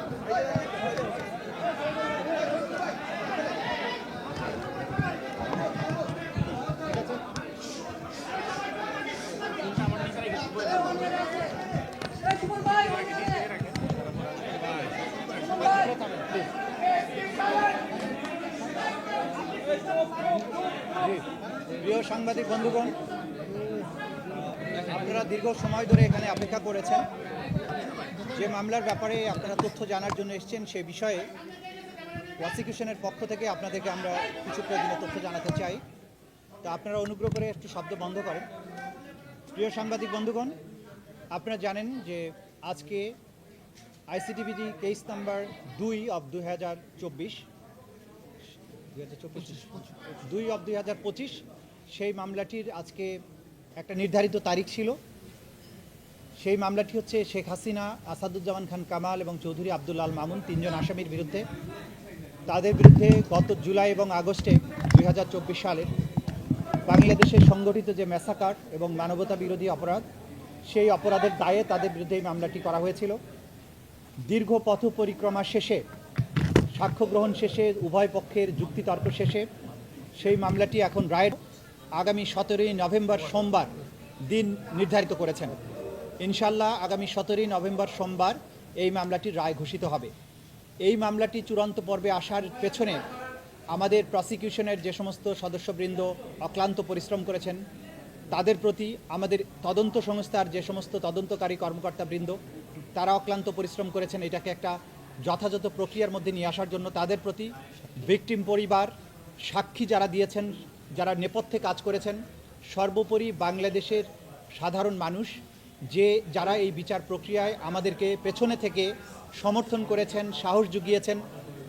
প্রিয় সাংবাদিক বন্ধুগণ, আপনারা দীর্ঘ সময় ধরে এখানে অপেক্ষা করেছেন। যে মামলার ব্যাপারে আপনারা তথ্য জানার জন্য এসেছেন সে বিষয়ে প্রসিকিউশনের পক্ষ থেকে আপনাদেরকে আমরা কিছু প্রয়োজনীয় তথ্য জানাতে চাই। তা আপনারা অনুগ্রহ করে একটু শব্দ বন্ধ করেন। প্রিয় সাংবাদিক বন্ধুগণ, আপনারা জানেন যে আজকে আইসিটিবিডি কেস নাম্বার 2/2025 সেই মামলাটির আজকে একটা নির্ধারিত তারিখ ছিল। সেই মামলাটি হচ্ছে শেখ হাসিনা, আসাদুজ্জামান খান কামাল এবং চৌধুরী আব্দুল আল মামুন, তিনজন আসামির বিরুদ্ধে। তাদের বিরুদ্ধে গত জুলাই এবং আগস্টে 2024 সালের বাংলাদেশে সংগঠিত যে ম্যাসাকার এবং মানবতা বিরোধী অপরাধ, সেই অপরাধের দায়ে তাদের বিরুদ্ধে এই মামলাটি করা হয়েছিল। দীর্ঘ পথ পরিক্রমা শেষে, সাক্ষ্য গ্রহণ শেষে, উভয় পক্ষের যুক্তিতর্ক শেষে সেই মামলাটি এখন রায়ের আগামী 17ই নভেম্বর সোমবার দিন নির্ধারিত করেছেন। ইনশাল্লাহ আগামী 17ই নভেম্বর সোমবার এই মামলাটির রায় ঘোষিত হবে। এই মামলাটি চূড়ান্ত পর্বে আসার পেছনে আমাদের প্রসিকিউশনের যে সমস্ত সদস্যবৃন্দ অক্লান্ত পরিশ্রম করেছেন তাদের প্রতি, আমাদের তদন্ত সংস্থার যে সমস্ত তদন্তকারী কর্মকর্তাবৃন্দ তারা অক্লান্ত পরিশ্রম করেছেন এটাকে একটা যথাযথ প্রক্রিয়ার মধ্যে নিয়ে আসার জন্য, তাদের প্রতি, ভিকটিম পরিবার, সাক্ষী যারা দিয়েছেন, যারা নেপথ্যে কাজ করেছেন, সর্বোপরি বাংলাদেশের সাধারণ মানুষ যারা এই বিচার প্রক্রিয়ায় আমাদেরকে পেছনে থেকে সমর্থন করেছেন, সাহস জুগিয়েছেন,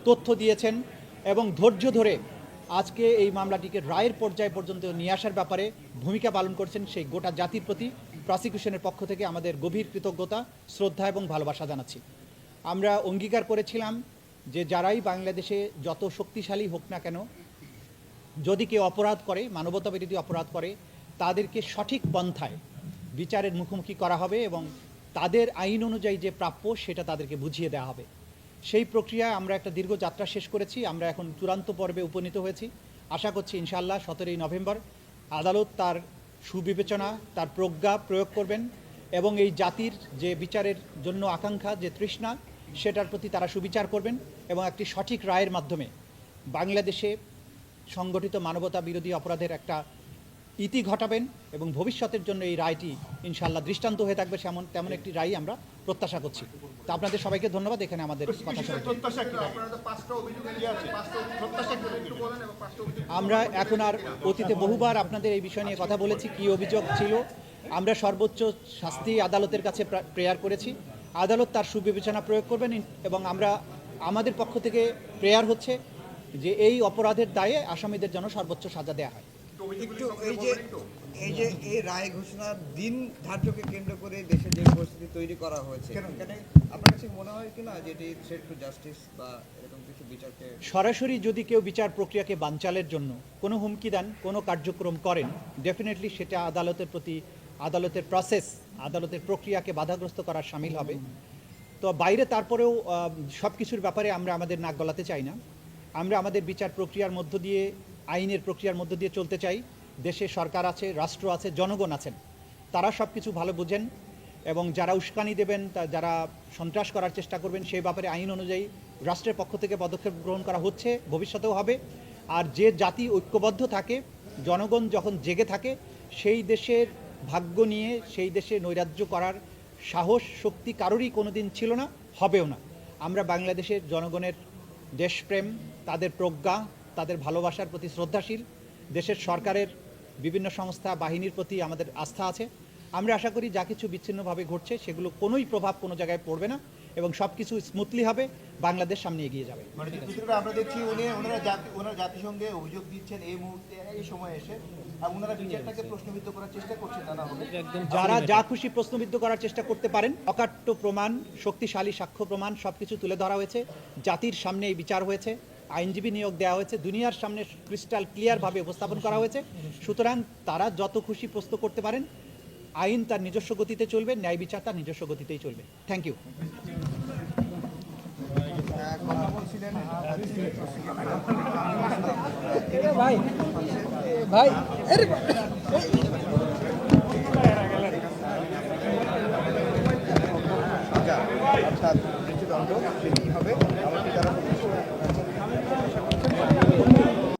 তথ্য দিয়েছেন এবং ধৈর্য ধরে আজকে এই মামলাটিকে রায়ের পর্যায় পর্যন্ত নিয়ে আসার ব্যাপারে ভূমিকা পালন করছেন, সেই গোটা জাতির প্রতি প্রসিকিউশনের পক্ষ থেকে আমাদের গভীর কৃতজ্ঞতা, শ্রদ্ধা এবং ভালোবাসা জানাচ্ছি। আমরা অঙ্গীকার করেছিলাম যে যারাই বাংলাদেশে যত শক্তিশালী হোক না কেন, যদি কেউ অপরাধ করে, মানবতা বিরোধী অপরাধ করে, তাদেরকে সঠিক পন্থায় বিচারের মুখোমুখি করা হবে এবং তাদের আইন অনুযায়ী যে প্রাপ্য সেটা তাদেরকে বুঝিয়ে দেওয়া হবে। সেই প্রক্রিয়ায় আমরা একটা দীর্ঘ যাত্রা শেষ করেছি। আমরা এখন চূড়ান্ত পর্বে উপনীত হয়েছি। আশা করছি ইনশাআল্লাহ 17ই নভেম্বর আদালত তার সুবিবেচনা, তার প্রজ্ঞা প্রয়োগ করবেন এবং এই জাতির যে বিচারের জন্য আকাঙ্ক্ষা, যে তৃষ্ণা, সেটার প্রতি তারা সুবিচার করবেন এবং একটি সঠিক রায়ের মাধ্যমে বাংলাদেশে সংগঠিত মানবতা বিরোধী অপরাধের একটা ইতি ঘটাবেন এবং ভবিষ্যতের জন্য এই রায়টি ইনশাআল্লাহ দৃষ্টান্ত হয়ে থাকবে তেমন একটি রায় আমরা প্রত্যাশা করছি। তা আপনাদের সবাইকে ধন্যবাদ এখানে আমাদের কথা শুনে। আমরা এখন আর অতীতে বহুবার আপনাদের এই বিষয় নিয়ে কথা বলেছি, কি অভিযোগ ছিল। আমরা সর্বোচ্চ শাস্তি আদালতের কাছে প্রেয়ার করেছি, আদালত তার সুবিবেচনা প্রয়োগ করবেন এবং আমাদের পক্ষ থেকে প্রেয়ার হচ্ছে যে এই অপরাধের দায়ে আসামিদের জন্য সর্বোচ্চ সাজা দেওয়া হয়। একটু এই রায় ঘোষণার দিন ধার্যকে কেন্দ্র করে দেশে যে পরিস্থিতি তৈরি করা হয়েছে, আপনার কাছে মনে হয় কিনা যে এটি থ্রেট টু জাস্টিস বা এরকম কিছু বিচারকে সরাসরি যদি কেউ বিচার প্রক্রিয়াকে বানচালের জন্য কোনো হুমকি দেন, কোনো কার্যক্রম করেন, ডেফিনেটলি সেটা আদালতের প্রতি, আদালতের প্রসেস, আদালতের প্রক্রিয়াকে বাধাগ্রস্ত করার শামিল হবে। তো বাইরে তারপরেও সব কিছুর ব্যাপারে আমরা আমাদের নাক গলাতে চাই না। আমরা আমাদের বিচার প্রক্রিয়ার মধ্য দিয়ে, আইনের প্রক্রিয়ার মধ্য দিয়ে চলতে চাই। দেশে সরকার আছে, রাষ্ট্র আছে, জনগণ আছেন, তারা সব কিছু ভালো বোঝেন এবং যারা উস্কানি দেবেন, যারা সন্ত্রাস করার চেষ্টা করবেন, সেই ব্যাপারে আইন অনুযায়ী রাষ্ট্রের পক্ষ থেকে পদক্ষেপ গ্রহণ করা হচ্ছে, ভবিষ্যতেও হবে। আর যে জাতি ঐক্যবদ্ধ থাকে, জনগণ যখন জেগে থাকে, সেই দেশের ভাগ্য নিয়ে সেই দেশে নৈরাজ্য করার সাহস, শক্তি কারোরই কোনো দিন ছিল না, হবেও না। আমরা বাংলাদেশের জনগণের দেশপ্রেম, তাদের প্রজ্ঞা, তাদের ভালোবাসার প্রতি শ্রদ্ধাশীল, দেশের সরকারের বিভিন্ন সংস্থা, বাহিনীর প্রতি আমাদের আস্থা আছে। আমরা আশা করি যা কিছু বিচ্ছিন্নভাবে ঘটছে সেগুলো কোনোই প্রভাব কোনো জায়গায় পড়বে না এবং সব কিছু স্মুথলি হবে, বাংলাদেশ সামনে এগিয়ে যাবে। আমরা দেখছি ওনারা জাতিসংঘে অভিযোগ দিচ্ছেন এই মুহূর্তে, এই সময় এসে ওনারা বিচারটাকে প্রশ্নবিদ্ধ করার চেষ্টা করছেন নানাভাবে। যারা যা খুশি প্রশ্নবিদ্ধ করার চেষ্টা করতে পারেন। অকাট্য প্রমাণ, শক্তিশালী সাক্ষ্য প্রমাণ সব কিছু তুলে ধরা হয়েছে, জাতির সামনে এই বিচার হয়েছে, আইনজীবী নিয়োগ দেওয়া হয়েছে, দুনিয়ার সামনে ক্রিস্টাল ক্লিয়ারভাবে উপস্থাপন করা হয়েছে। সুতরাং তারা যত খুশি প্রশ্ন করতে পারেন, আইন তার নিজস্ব গতিতে চলবে, ন্যায় বিচার তার নিজস্ব গতিতেই চলবে। Thank you. ছিলেন অর্থাৎ মৃত্যুদণ্ড